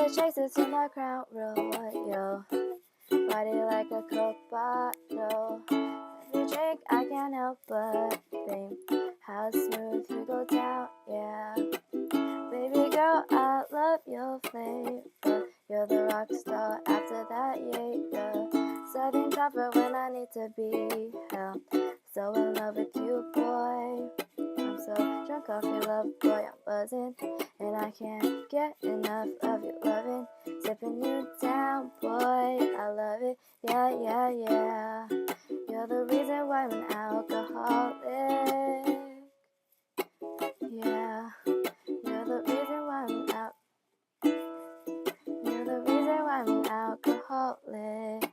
the chasers in the crown royal, body like a Coke bottle. Every drink I can't help but think how smooth you go down, yeah. Baby girl, I love your flavor. You're the rock star after that, yeah. Southern comfort when I need to be held. So in love with you, boy. I'm so drunk off your love, boy, I'm buzzing. And I can't get enough of your loving. Sipping you down, boy, I love it, yeah. You're the reason why I'm an alcoholic, yeah. You're the reason why I'm out. You're the reason why I'm an alcoholic.